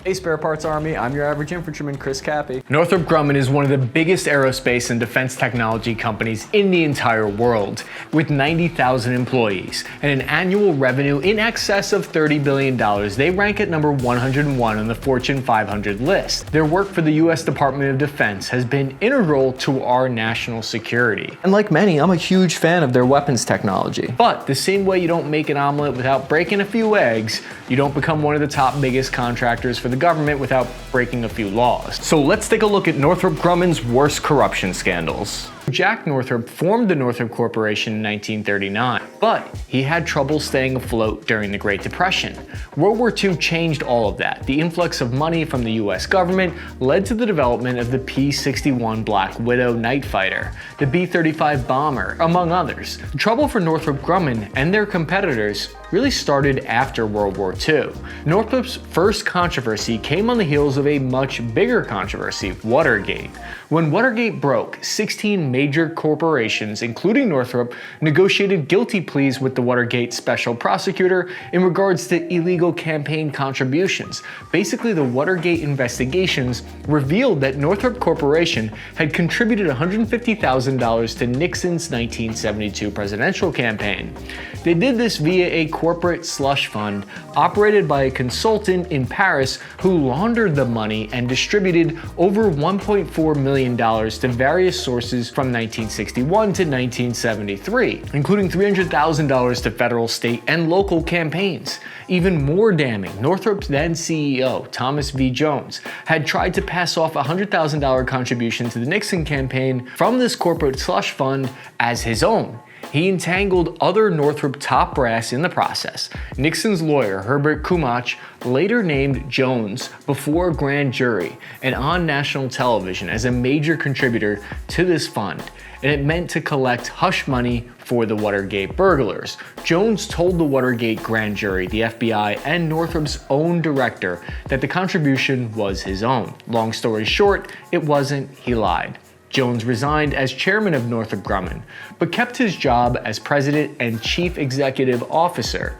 Hey Spare Parts Army, I'm your average infantryman, Chris Cappy. Northrop Grumman is one of the biggest aerospace and defense technology companies in the entire world, with 90,000 employees and an annual revenue in excess of $30 billion. They rank at number 101 on the Fortune 500 list. Their work for the US Department of Defense has been integral to our national security. And like many, I'm a huge fan of their weapons technology. But the same way you don't make an omelet without breaking a few eggs, you don't become one of the top biggest contractors for the government without breaking a few laws. So let's take a look at Northrop Grumman's worst corruption scandals. Jack Northrop formed the Northrop Corporation in 1939, but he had trouble staying afloat during the Great Depression. World War II changed all of that. The influx of money from the US government led to the development of the P-61 Black Widow night fighter, the B-35 bomber, among others. The trouble for Northrop Grumman and their competitors really started after World War II. Northrop's first controversy came on the heels of a much bigger controversy, Watergate. When Watergate broke, 16 major corporations, including Northrop, negotiated guilty pleas with the Watergate special prosecutor in regards to illegal campaign contributions. Basically, the Watergate investigations revealed that Northrop Corporation had contributed $150,000 to Nixon's 1972 presidential campaign. They did this via a corporate slush fund operated by a consultant in Paris who laundered the money and distributed over $1.4 million to various sources from 1961 to 1973, including $300,000 to federal, state, and local campaigns. Even more damning, Northrop's then CEO, Thomas V. Jones, had tried to pass off a $100,000 contribution to the Nixon campaign from this corporate slush fund as his own. He entangled other Northrop top brass in the process. Nixon's lawyer, Herbert Kumach, later named Jones before a grand jury and on national television as a major contributor to this fund, and it meant to collect hush money for the Watergate burglars. Jones told the Watergate grand jury, the FBI, and Northrop's own director that the contribution was his own. Long story short, it wasn't, he lied. Jones resigned as chairman of Northrop Grumman, but kept his job as president and chief executive officer,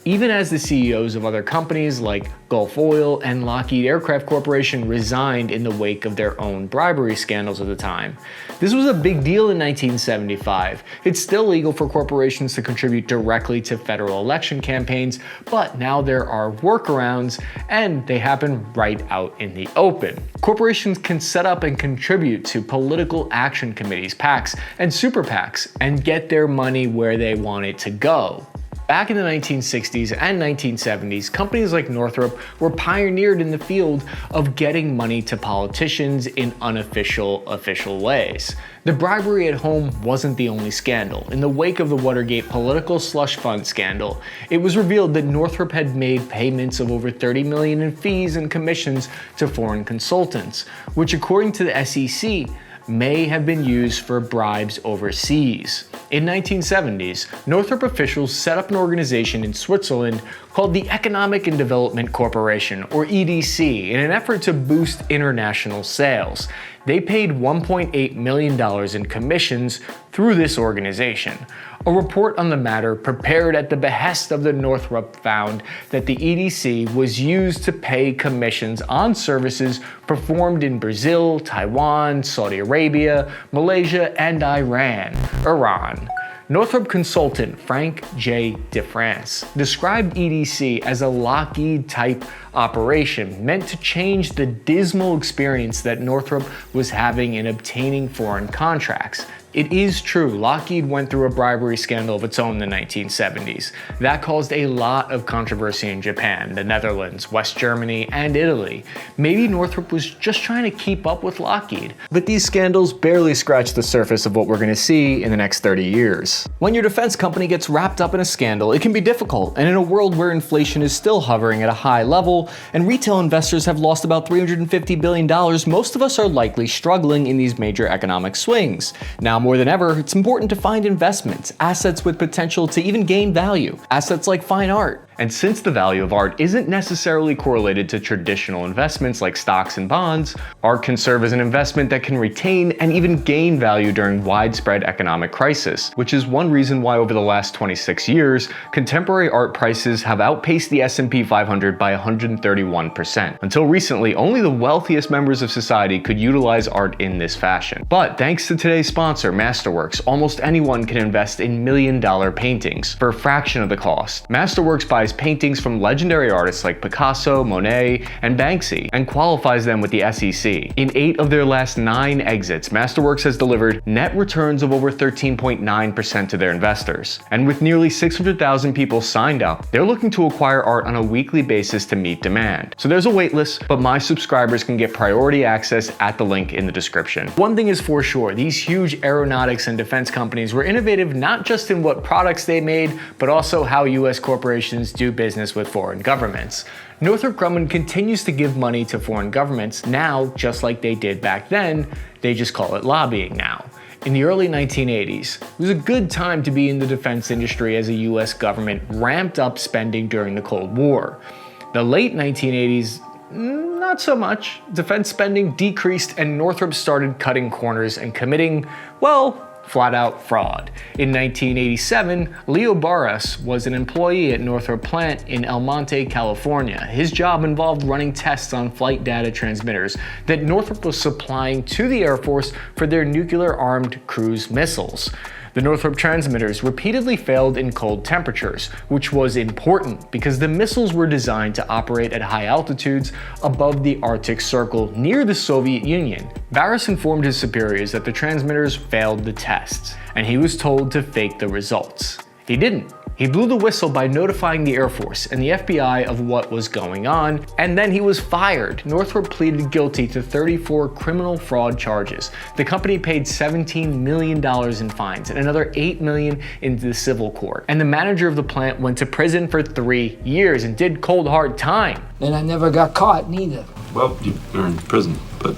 even as the CEOs of other companies like Gulf Oil and Lockheed Aircraft Corporation resigned in the wake of their own bribery scandals at the time. This was a big deal in 1975. It's still legal for corporations to contribute directly to federal election campaigns, but now there are workarounds and they happen right out in the open. Corporations can set up and contribute to political action committees, PACs, and super PACs, and get their money where they want it to go. Back in the 1960s and 1970s, companies like Northrop were pioneered in the field of getting money to politicians in unofficial, official ways. The bribery at home wasn't the only scandal. In the wake of the Watergate political slush fund scandal, it was revealed that Northrop had made payments of over $30 million in fees and commissions to foreign consultants, which according to the SEC, may have been used for bribes overseas. In 1970s, Northrop officials set up an organization in Switzerland called the Economic and Development Corporation, or EDC, in an effort to boost international sales. They paid $1.8 million in commissions through this organization. A report on the matter prepared at the behest of the Northrop found that the EDC was used to pay commissions on services performed in Brazil, Taiwan, Saudi Arabia, Malaysia, and Iran. Northrop consultant Frank J. DeFrance described EDC as a Lockheed-type operation meant to change the dismal experience that Northrop was having in obtaining foreign contracts. It is true, Lockheed went through a bribery scandal of its own in the 1970s. That caused a lot of controversy in Japan, the Netherlands, West Germany, and Italy. Maybe Northrop was just trying to keep up with Lockheed. But these scandals barely scratch the surface of what we're going to see in the next 30 years. When your defense company gets wrapped up in a scandal, it can be difficult, and in a world where inflation is still hovering at a high level, and retail investors have lost about $350 billion, most of us are likely struggling in these major economic swings. Now more than ever, it's important to find investments, assets with potential to even gain value, assets like fine art, And since the value of art isn't necessarily correlated to traditional investments like stocks and bonds, art can serve as an investment that can retain and even gain value during widespread economic crisis, which is one reason why over the last 26 years, contemporary art prices have outpaced the S&P 500 by 131%. Until recently, only the wealthiest members of society could utilize art in this fashion. But thanks to today's sponsor, Masterworks, almost anyone can invest in million-dollar paintings for a fraction of the cost. Masterworks buys paintings from legendary artists like Picasso, Monet, and Banksy, and qualifies them with the SEC. In 8 of their last 9 exits, Masterworks has delivered net returns of over 13.9% to their investors. And with nearly 600,000 people signed up, they're looking to acquire art on a weekly basis to meet demand. So there's a wait list, but my subscribers can get priority access at the link in the description. One thing is for sure, these huge aeronautics and defense companies were innovative not just in what products they made, but also how US corporations do business with foreign governments. Northrop Grumman continues to give money to foreign governments now, just like they did back then. They just call it lobbying now. In the early 1980s, it was a good time to be in the defense industry as the US government ramped up spending during the Cold War. The late 1980s, not so much. Defense spending decreased and Northrop started cutting corners and committing, well, flat-out fraud. In 1987, Leo Barras was an employee at Northrop plant in El Monte, California. His job involved running tests on flight data transmitters that Northrop was supplying to the Air Force for their nuclear-armed cruise missiles. The Northrop transmitters repeatedly failed in cold temperatures, which was important because the missiles were designed to operate at high altitudes above the Arctic Circle near the Soviet Union. Barras informed his superiors that the transmitters failed the tests, and he was told to fake the results. He didn't. He blew the whistle by notifying the Air Force and the FBI of what was going on, and then he was fired. Northrop pleaded guilty to 34 criminal fraud charges. The company paid $17 million in fines and another $8 million into the civil court. And the manager of the plant went to prison for 3 years and did cold hard time. And I never got caught neither. Well, you're in prison, but...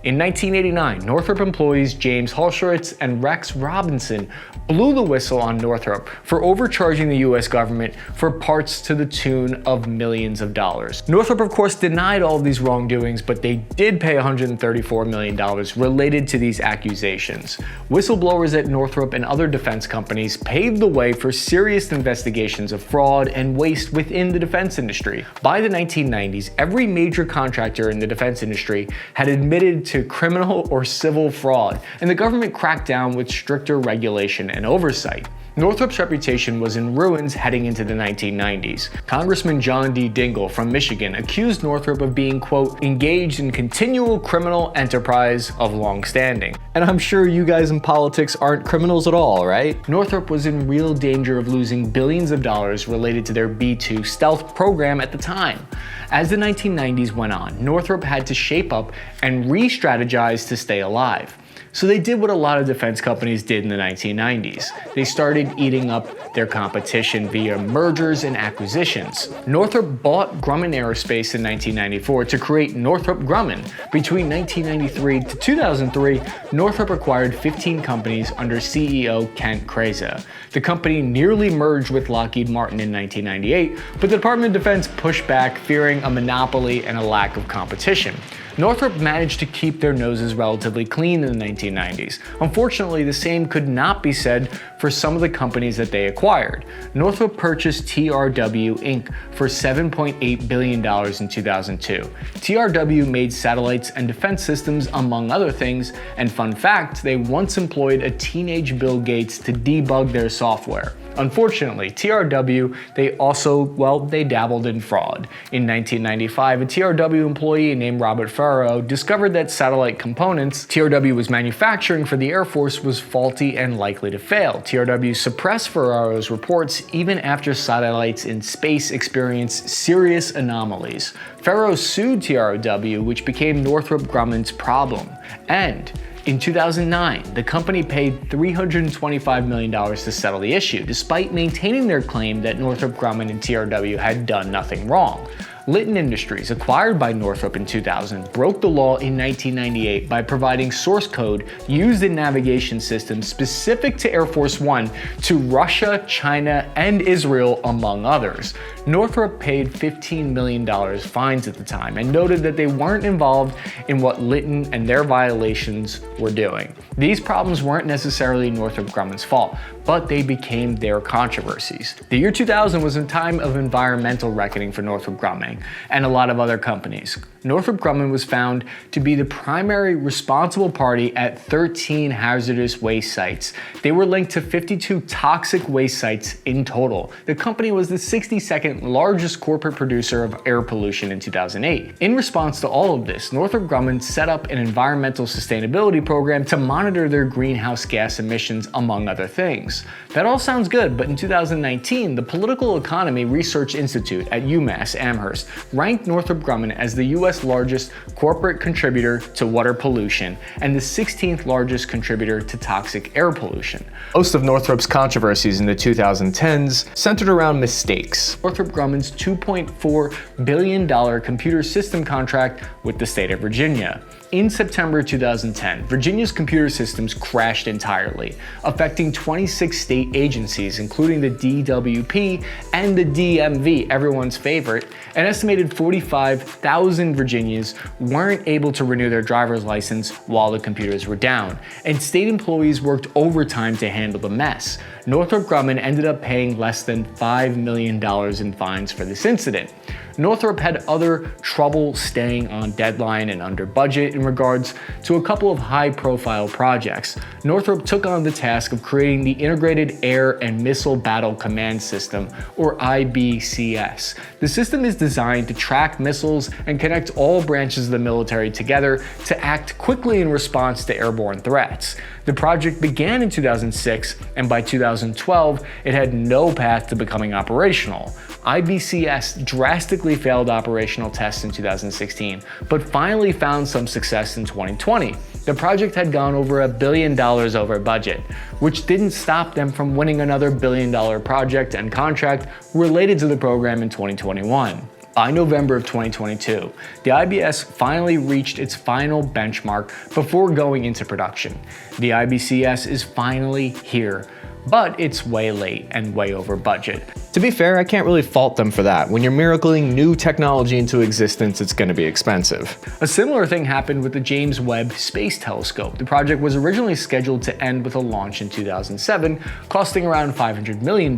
In 1989, Northrop employees James Halsheritz and Rex Robinson blew the whistle on Northrop for overcharging the US government for parts to the tune of millions of dollars. Northrop, of course, denied all of these wrongdoings, but they did pay $134 million related to these accusations. Whistleblowers at Northrop and other defense companies paved the way for serious investigations of fraud and waste within the defense industry. By the 1990s, every major contractor in the defense industry had admitted to criminal or civil fraud, and the government cracked down with stricter regulation and oversight. Northrop's reputation was in ruins heading into the 1990s. Congressman John D. Dingell from Michigan accused Northrop of being, quote, engaged in continual criminal enterprise of long standing. And I'm sure you guys in politics aren't criminals at all, right? Northrop was in real danger of losing billions of dollars related to their B-2 stealth program at the time. As the 1990s went on, Northrop had to shape up and re-strategize to stay alive. So they did what a lot of defense companies did in the 1990s. They started eating up their competition via mergers and acquisitions. Northrop bought Grumman Aerospace in 1994 to create Northrop Grumman. Between 1993 to 2003, Northrop acquired 15 companies under CEO Kent Kreza. The company nearly merged with Lockheed Martin in 1998, but the Department of Defense pushed back, fearing a monopoly and a lack of competition. Northrop managed to keep their noses relatively clean in the 1990s. Unfortunately, the same could not be said for some of the companies that they acquired. Northrop purchased TRW Inc. for $7.8 billion in 2002. TRW made satellites and defense systems, among other things, and fun fact, they once employed a teenage Bill Gates to debug their software. Unfortunately, TRW, they dabbled in fraud. In 1995, a TRW employee named Robert Farrow discovered that satellite components TRW was manufacturing for the Air Force was faulty and likely to fail. TRW suppressed Farrow's reports even after satellites in space experienced serious anomalies. Farrow sued TRW, which became Northrop Grumman's problem. And in 2009, the company paid $325 million to settle the issue, despite maintaining their claim that Northrop Grumman and TRW had done nothing wrong. Litton Industries, acquired by Northrop in 2000, broke the law in 1998 by providing source code used in navigation systems specific to Air Force One to Russia, China, and Israel, among others. Northrop paid $15 million fines at the time and noted that they weren't involved in what Litton and their violations were doing. These problems weren't necessarily Northrop Grumman's fault, but they became their controversies. The year 2000 was a time of environmental reckoning for Northrop Grumman and a lot of other companies. Northrop Grumman was found to be the primary responsible party at 13 hazardous waste sites. They were linked to 52 toxic waste sites in total. The company was the 62nd largest corporate producer of air pollution in 2008. In response to all of this, Northrop Grumman set up an environmental sustainability program to monitor their greenhouse gas emissions, among other things. That all sounds good, but in 2019, the Political Economy Research Institute at UMass Amherst ranked Northrop Grumman as the U.S. largest corporate contributor to water pollution and the 16th largest contributor to toxic air pollution. Most of Northrop's controversies in the 2010s centered around mistakes. Northrop Grumman's $2.4 billion computer system contract with the state of Virginia. In September 2010, Virginia's computer systems crashed entirely, affecting 26 state agencies, including the DWP and the DMV, everyone's favorite. An estimated 45,000 Virginians weren't able to renew their driver's license while the computers were down, and state employees worked overtime to handle the mess. Northrop Grumman ended up paying less than $5 million in fines for this incident. Northrop had other trouble staying on deadline and under budget in regards to a couple of high-profile projects. Northrop took on the task of creating the Integrated Air and Missile Battle Command System, or IBCS. The system is designed to track missiles and connect all branches of the military together to act quickly in response to airborne threats. The project began in 2006, and by 2012, it had no path to becoming operational. IBCS drastically failed operational tests in 2016, but finally found some success in 2020. The project had gone over $1 billion over budget, which didn't stop them from winning another $1 billion project and contract related to the program in 2021. By November of 2022, the IBS finally reached its final benchmark before going into production. The IBCS is finally here, but it's way late and way over budget. To be fair, I can't really fault them for that. When you're miracling new technology into existence, it's going to be expensive. A similar thing happened with the James Webb Space Telescope. The project was originally scheduled to end with a launch in 2007, costing around $500 million.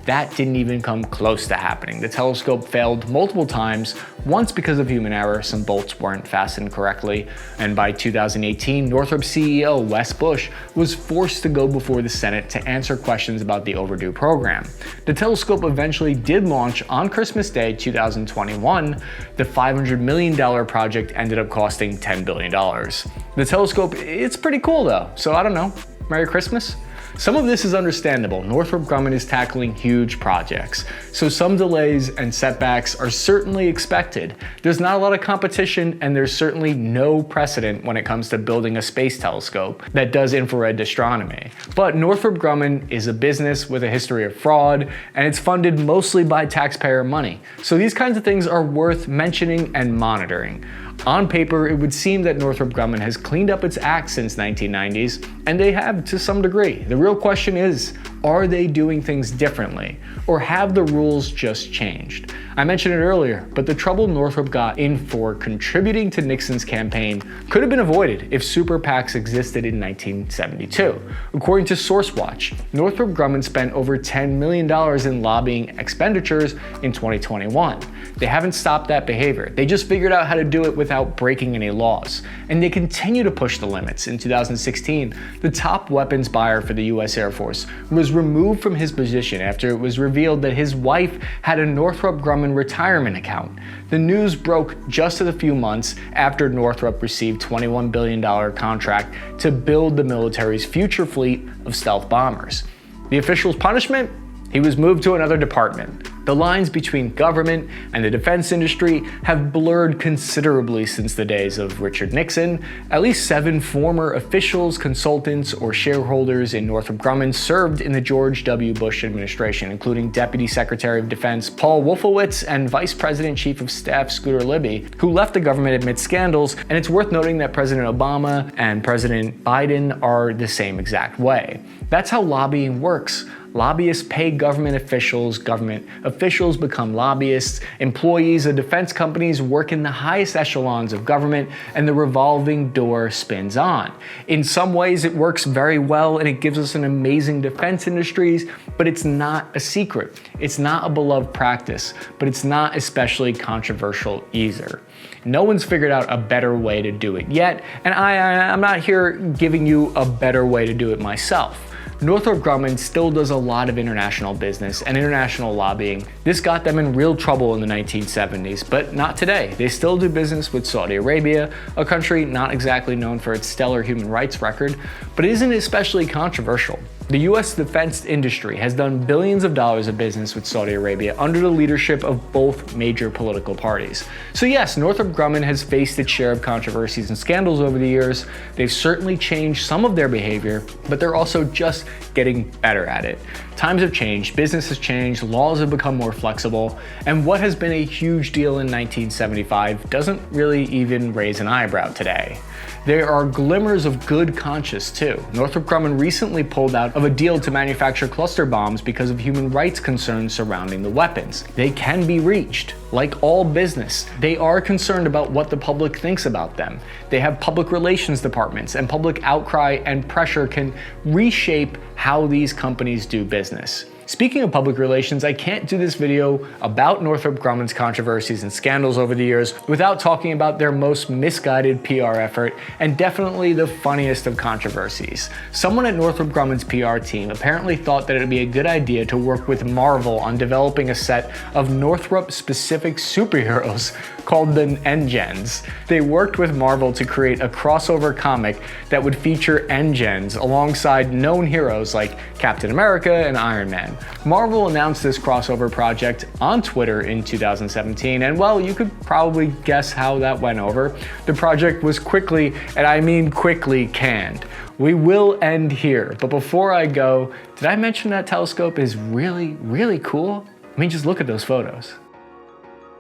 That didn't even come close to happening. The telescope failed multiple times, once because of human error, some bolts weren't fastened correctly, and by 2018, Northrop CEO Wes Bush was forced to go before the Senate to answer questions about the overdue program. The telescope eventually did launch on Christmas Day 2021. The $500 million project ended up costing $10 billion. The telescope, it's pretty cool though, so I don't know, Merry Christmas? Some of this is understandable. Northrop Grumman is tackling huge projects, so some delays and setbacks are certainly expected. There's not a lot of competition, and there's certainly no precedent when it comes to building a space telescope that does infrared astronomy. But Northrop Grumman is a business with a history of fraud, and it's funded mostly by taxpayer money. So these kinds of things are worth mentioning and monitoring. On paper, it would seem that Northrop Grumman has cleaned up its act since 1990s, and they have to some degree. The real question is, are they doing things differently, or have the rules just changed? I mentioned it earlier, but the trouble Northrop got in for contributing to Nixon's campaign could have been avoided if super PACs existed in 1972. According to SourceWatch, Northrop Grumman spent over $10 million in lobbying expenditures in 2021. They haven't stopped that behavior. They just figured out how to do it without breaking any laws. And they continue to push the limits. In 2016, the top weapons buyer for the US Air Force was removed from his position after it was revealed that his wife had a Northrop Grumman retirement account. The news broke just a few months after Northrop received a $21 billion contract to build the military's future fleet of stealth bombers. The official's punishment? He was moved to another department. The lines between government and the defense industry have blurred considerably since the days of Richard Nixon. At least 7 former officials, consultants, or shareholders in Northrop Grumman served in the George W. Bush administration, including Deputy Secretary of Defense Paul Wolfowitz and Vice President Chief of Staff Scooter Libby, who left the government amid scandals. And it's worth noting that President Obama and President Biden are the same exact way. That's how lobbying works. Lobbyists pay government officials become lobbyists, employees of defense companies work in the highest echelons of government, and the revolving door spins on. In some ways it works very well and it gives us an amazing defense industries, but it's not a secret. It's not a beloved practice, but it's not especially controversial either. No one's figured out a better way to do it yet, and I'm not here giving you a better way to do it myself. Northrop Grumman still does a lot of international business and international lobbying. This got them in real trouble in the 1970s, but not today. They still do business with Saudi Arabia, a country not exactly known for its stellar human rights record, but it isn't especially controversial. The US defense industry has done billions of dollars of business with Saudi Arabia under the leadership of both major political parties. So yes, Northrop Grumman has faced its share of controversies and scandals over the years. They've certainly changed some of their behavior, but they're also just getting better at it. Times have changed, business has changed, laws have become more flexible, and what has been a huge deal in 1975 doesn't really even raise an eyebrow today. There are glimmers of good conscience too. Northrop Grumman recently pulled out of a deal to manufacture cluster bombs because of human rights concerns surrounding the weapons. They can be reached. Like all business, they are concerned about what the public thinks about them. They have public relations departments, and public outcry and pressure can reshape how these companies do business. Speaking of public relations, I can't do this video about Northrop Grumman's controversies and scandals over the years without talking about their most misguided PR effort, and definitely the funniest of controversies. Someone at Northrop Grumman's PR team apparently thought that it would be a good idea to work with Marvel on developing a set of Northrop-specific superheroes called the NGens. They worked with Marvel to create a crossover comic that would feature NGens alongside known heroes like Captain America and Iron Man. Marvel announced this crossover project on Twitter in 2017, and well, you could probably guess how that went over. The project was quickly, and I mean quickly, canned. We will end here, but before I go, did I mention that telescope is really, really cool? I mean, just look at those photos.